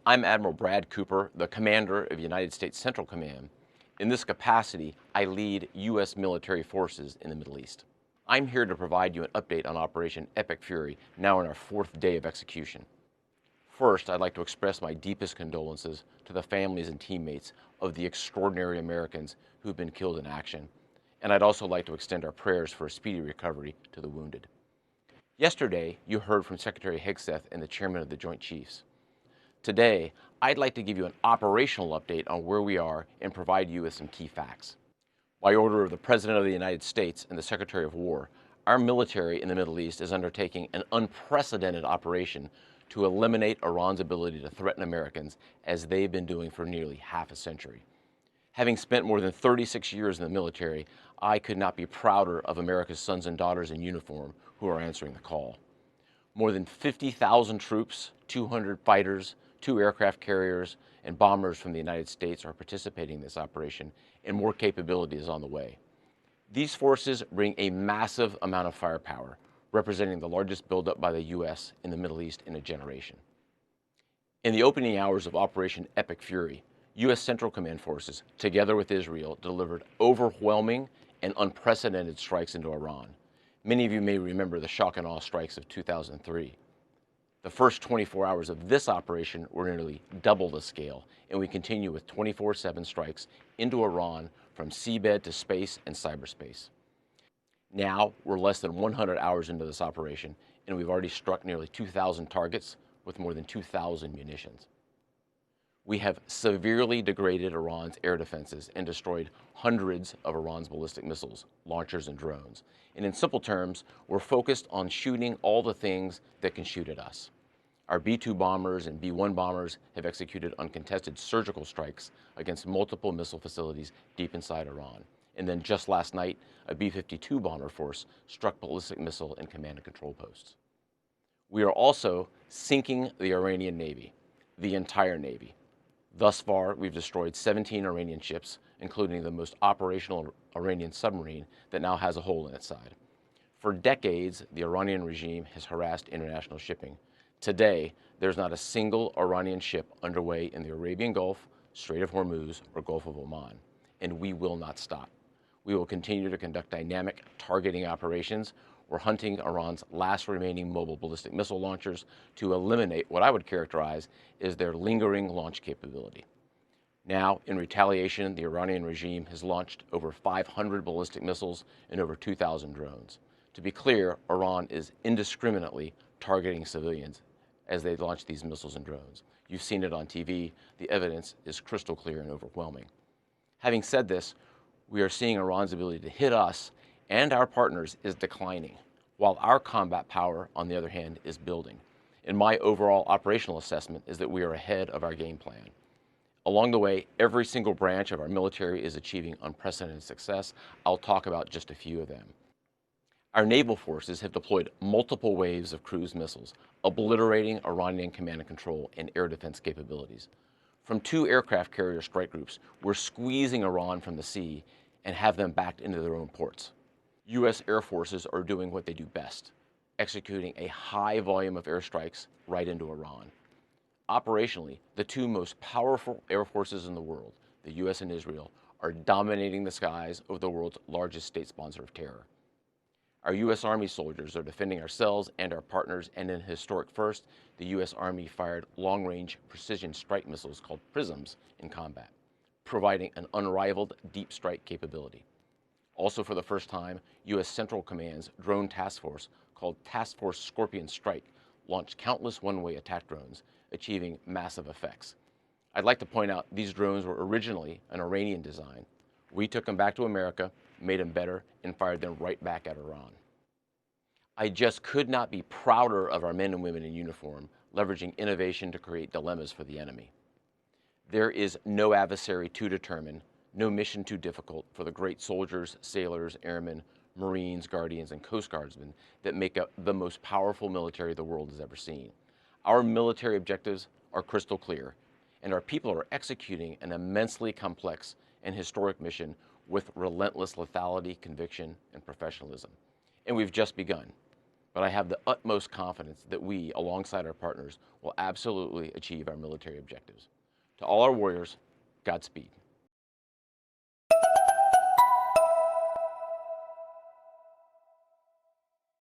I'm Admiral Brad Cooper, the commander of United States Central Command. In this capacity, I lead U.S. military forces in the Middle East. I'm here to provide you an update on Operation Epic Fury, now in our 4th day of execution. First, I'd like to express my deepest condolences to the families and teammates of the extraordinary Americans who've been killed in action, and I'd also like to extend our prayers for a speedy recovery to the wounded. Yesterday, you heard from Secretary Hegseth and the Chairman of the Joint Chiefs. Today, I'd like to give you an operational update on where we are and provide you with some key facts. By order of the President of the United States and the Secretary of War, our military in the Middle East is undertaking an unprecedented operation to eliminate Iran's ability to threaten Americans, as they've been doing for nearly half a century. Having spent more than 36 years in the military, I could not be prouder of America's sons and daughters in uniform who are answering the call. More than 50,000 troops, 200 fighters, 2 aircraft carriers, and bombers from the United States are participating in this operation, and more capability is on the way. These forces bring a massive amount of firepower, representing the largest buildup by the U.S. in the Middle East in a generation. In the opening hours of Operation Epic Fury, U.S. Central Command forces, together with Israel, delivered overwhelming and unprecedented strikes into Iran. Many of you may remember the shock and awe strikes of 2003. The first 24 hours of this operation were nearly double the scale, and we continue with 24/7 strikes into Iran from seabed to space and cyberspace. Now, we're less than 100 hours into this operation, and we've already struck nearly 2,000 targets with more than 2,000 munitions. We have severely degraded Iran's air defenses and destroyed hundreds of Iran's ballistic missiles, launchers, and drones. And in simple terms, we're focused on shooting all the things that can shoot at us. Our B-2 bombers and B-1 bombers have executed uncontested surgical strikes against multiple missile facilities deep inside Iran. And then just last night, a B-52 bomber force struck ballistic missile and command and control posts. We are also sinking the Iranian Navy, the entire Navy. Thus far, we've destroyed 17 Iranian ships, including the most operational Iranian submarine that now has a hole in its side. For decades, the Iranian regime has harassed international shipping. Today, there's not a single Iranian ship underway in the Arabian Gulf, Strait of Hormuz, or Gulf of Oman, and we will not stop. We will continue to conduct dynamic targeting operations. We're hunting Iran's last remaining mobile ballistic missile launchers to eliminate what I would characterize as their lingering launch capability. Now, in retaliation, the Iranian regime has launched over 500 ballistic missiles and over 2,000 drones. To be clear, Iran is indiscriminately targeting civilians as they launch these missiles and drones. You've seen it on TV. The evidence is crystal clear and overwhelming. Having said this, we are seeing Iran's ability to hit us and our partners is declining, while our combat power, on the other hand, is building. And my overall operational assessment is that we are ahead of our game plan. Along the way, every single branch of our military is achieving unprecedented success. I'll talk about just a few of them. Our naval forces have deployed multiple waves of cruise missiles, obliterating Iranian command and control and air defense capabilities. From 2 aircraft carrier strike groups, we're squeezing Iran from the sea and have them backed into their own ports. U.S. air forces are doing what they do best, executing a high volume of airstrikes right into Iran. Operationally, the 2 most powerful air forces in the world, the U.S. and Israel, are dominating the skies of the world's largest state sponsor of terror. Our U.S. Army soldiers are defending ourselves and our partners, and in a historic first, the U.S. Army fired long-range precision strike missiles called PRISMs in combat, providing an unrivaled deep strike capability. Also, for the first time, U.S. Central Command's drone task force, called Task Force Scorpion Strike, launched countless one-way attack drones, achieving massive effects. I'd like to point out these drones were originally an Iranian design. We took them back to America, made them better, and fired them right back at Iran. I just could not be prouder of our men and women in uniform, leveraging innovation to create dilemmas for the enemy. There is no adversary too determined, no mission too difficult for the great soldiers, sailors, airmen, Marines, Guardians, and Coast Guardsmen that make up the most powerful military the world has ever seen. Our military objectives are crystal clear, and our people are executing an immensely complex and historic mission with relentless lethality, conviction, and professionalism. And we've just begun. but I have the utmost confidence that we, alongside our partners, will absolutely achieve our military objectives. To all our warriors, Godspeed.